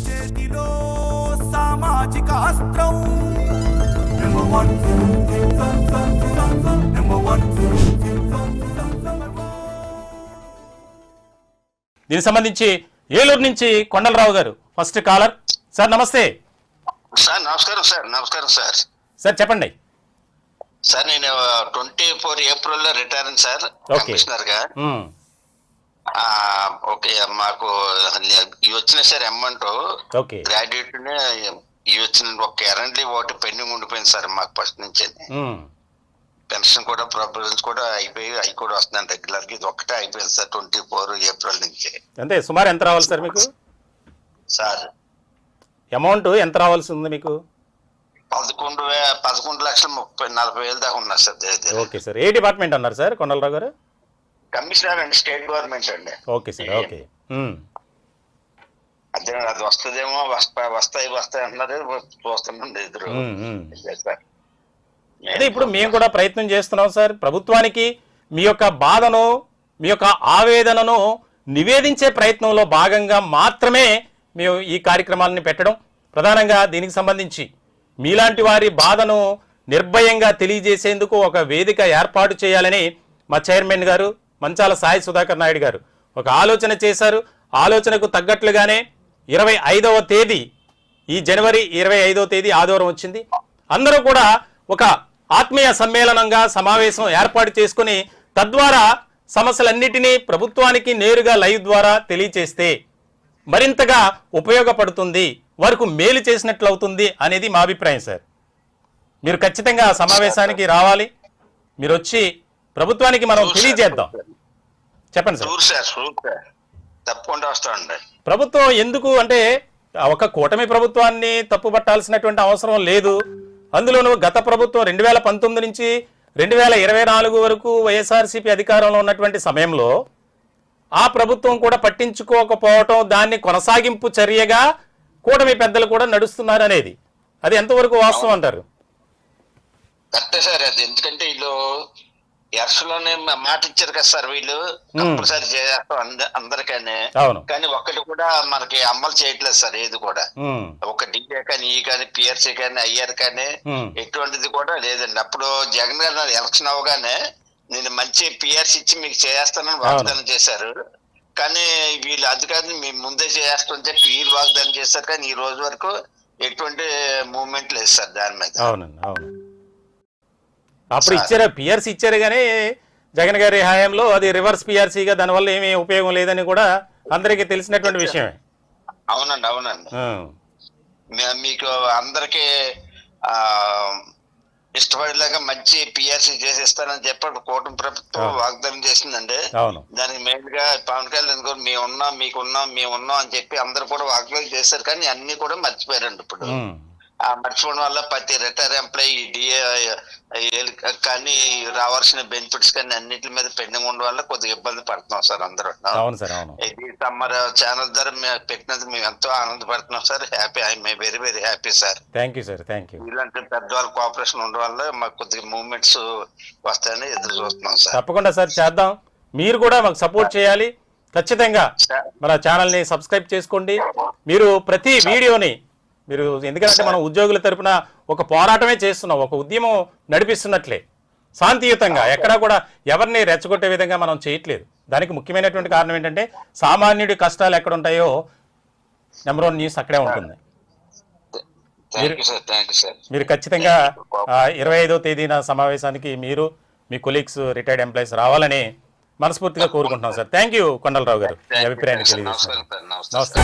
చేతిలో సామాజిక అస్త్రం నెంబర్ 1 దీనికి సంబంధించి ఏలూరు నుంచి కొండలరావు గారు ఫస్ట్ కాలర్. సార్ నమస్తే. సార్ నమస్కారం సార్. నమస్కారం సార్. సార్ చెప్పండి సార్. నేను 24 ఏప్రిల్లో రిటైర్ అయింది సార్ కమిషనర్ గా. ఓకే, మాకు ఇవి వచ్చినాయి సార్ అమౌంట్. గ్రాడ్యుయేట్ ఇవి వచ్చిన ఒక కరెంట్లీ ఒకటి పెండింగ్ ఉండిపోయింది సార్ మాకు ఫస్ట్ నుంచి. పెన్షన్ కూడా ప్రాబ్లమ్స్ కూడా అయిపోయి అవి కూడా వస్తున్నాయి రెగ్యులర్ గా. ఇది ఒక్కటే అయిపోయింది సార్ 24 ఏప్రిల్ నుంచి. అంటే సుమారు ఎంత రావాలి సార్ మీకు? సార్ అమౌంట్ ఎంత రావాల్సి ఉంది మీకు? 11,40,000 దాకా ఉన్నారు సార్. Okay sir. ఏ డిపార్ట్మెంట్ అన్నారు సార్ కొండలరావు గారు? కమిషనర్ అండి, స్టేట్ గవర్నమెంట్ అండి. Okay sir. ఓకే. అదే అది వస్తుందేమో వస్తాయి అంటున్నారు, చూస్తున్నాండి ఎదురు. అదే ఇప్పుడు మేము కూడా ప్రయత్నం చేస్తున్నాం సార్. ప్రభుత్వానికి మీ యొక్క బాధను, మీ యొక్క ఆవేదనను నివేదించే ప్రయత్నంలో భాగంగా మాత్రమే మేము ఈ కార్యక్రమాలని పెట్టడం. ప్రధానంగా దీనికి సంబంధించి మీలాంటి వారి బాధను నిర్భయంగా తెలియజేసేందుకు ఒక వేదిక ఏర్పాటు చేయాలని మా చైర్మన్ గారు మంచాల సాయి సుధాకర్ నాయుడు గారు ఒక ఆలోచన చేశారు. ఆలోచనకు తగ్గట్లుగానే 25వ తేదీ, ఈ జనవరి 25వ తేదీ ఆదివారం వచ్చింది. అందరూ కూడా ఒక ఆత్మీయ సమ్మేళనంగా సమావేశం ఏర్పాటు చేసుకుని తద్వారా సమస్యలన్నిటినీ ప్రభుత్వానికి నేరుగా లైవ్ ద్వారా తెలియచేస్తే మరింతగా ఉపయోగపడుతుంది, వరకు మేలు చేసినట్లు అవుతుంది అనేది మా అభిప్రాయం సార్. మీరు ఖచ్చితంగా సమావేశానికి రావాలి. మీరు వచ్చి ప్రభుత్వానికి మనం తెలియజేద్దాం. చెప్పండి సార్. తప్పకుండా వస్తామండి. ప్రభుత్వం ఎందుకు అంటే ఒక కూటమి ప్రభుత్వాన్ని తప్పుపట్టాల్సినటువంటి అవసరం లేదు. అందులోనూ గత ప్రభుత్వం 2019 నుంచి 2024 వరకు వైఎస్ఆర్సీపీ అధికారంలో ఉన్నటువంటి సమయంలో ఆ ప్రభుత్వం కూడా పట్టించుకోకపోవటం, దాన్ని కొనసాగింపు చర్యగా కూటమి పెద్దలు కూడా నడుస్తున్నారు అనేది అది ఎంతవరకు వాస్తవం అంటారు? కరెక్టే సార్. అది ఎందుకంటే వీళ్ళు ఎర్సలోనే మాట ఇచ్చారు కదా సార్, వీళ్ళు కంపల్సరీ చేస్తాం అందరికనే. కానీ ఒక్కటి కూడా మనకి అమలు చేయట్లేదు సార్. ఏది కూడా ఒక డీఏ కానీ, ఈ కానీ, పిఆర్సీ కానీ, ఐఆర్ కానీ ఎటువంటిది కూడా లేదండి. అప్పుడు జగన్ గారు ఎలక్షన్ అవగానే నేను మంచి పిఆర్సీ ఇచ్చి మీకు చేస్తానని వాగ్దానం చేశారు. కానీ వీళ్ళు అది కాదు మేము ముందే చేస్తామని చెప్పి వీళ్ళు వాగ్దానం చేశారు. కానీ ఈ రోజు వరకు ఎటువంటి మూవ్మెంట్ లేదు సార్ దాని మీద. అప్పుడు ఇచ్చారు, పిఆర్సీ ఇచ్చారు, కానీ జగన్ గారి హయాంలో అది రివర్స్ పిఆర్సీగా, దానివల్ల ఏమీ ఉపయోగం లేదని కూడా అందరికీ తెలిసినటువంటి విషయమే. అవునండి. అవునండి. మీకు అందరికి ఇష్టపడేలాగా మంచి పిఆర్సీ చేసిస్తానని చెప్పి కూటమి ప్రభుత్వం వాగ్దానం చేసిందండి. దానికి మెయిన్ గా పవన్ కళ్యాణ్ గారు మేమున్నాం అని చెప్పి అందరు కూడా వాగ్దానం చేశారు. కానీ అన్ని కూడా మర్చిపోయారండి. ఇప్పుడు ఆ మర్చిపోవడం వల్ల ప్రతి రిటైర్ ఎంప్లాయీ డిఏ కానీ రావాల్సిన బెనిఫిట్స్ కానీ అన్నిటి మీద పెండింగ్ ఉండడం వల్ల కొద్దిగా ఇబ్బంది పడుతున్నాం సార్ అందరూ. ఇది సమ్మర్ ఛానల్ ద్వారా పెట్టినందుకు మేము ఎంతో ఆనందపడుతున్నాం sir. Happy, I'm very very happy sir. Thank you sir. Thank you. ఇలాంటి పెద్దవాళ్ళ కోఆపరేషన్ ఉండడం వల్ల మాకు కొద్దిగా మూవ్మెంట్స్ వస్తాయని ఎదురు చూస్తున్నాం సార్. తప్పకుండా సార్ చేద్దాం. మీరు కూడా మాకు సపోర్ట్ చేయాలి. ఖచ్చితంగా మన ఛానల్ని సబ్స్క్రైబ్ చేసుకోండి. మీరు ప్రతి వీడియోని మీరు, ఎందుకంటే మనం ఉద్యోగుల తరపున ఒక పోరాటమే చేస్తున్నాం, ఒక ఉద్యమం నడిపిస్తున్నట్లే శాంతియుతంగా, ఎక్కడా కూడా ఎవరిని రెచ్చగొట్టే విధంగా మనం చేయట్లేదు. దానికి ముఖ్యమైనటువంటి కారణం ఏంటంటే సామాన్యుడి కష్టాలు ఎక్కడ ఉంటాయో నెంబర్ 1 న్యూస్ అక్కడే ఉంటుంది. మీరు ఖచ్చితంగా 25వ తేదీన సమావేశానికి మీరు, మీ కొలీగ్స్, రిటైర్డ్ ఎంప్లాయీస్ రావాలని మనస్ఫూర్తిగా కోరుకుంటున్నాం సార్. థ్యాంక్ యూ కొండలరావు గారు, మీ అభిప్రాయాన్ని తెలియజేస్తున్నారు. నమస్తే.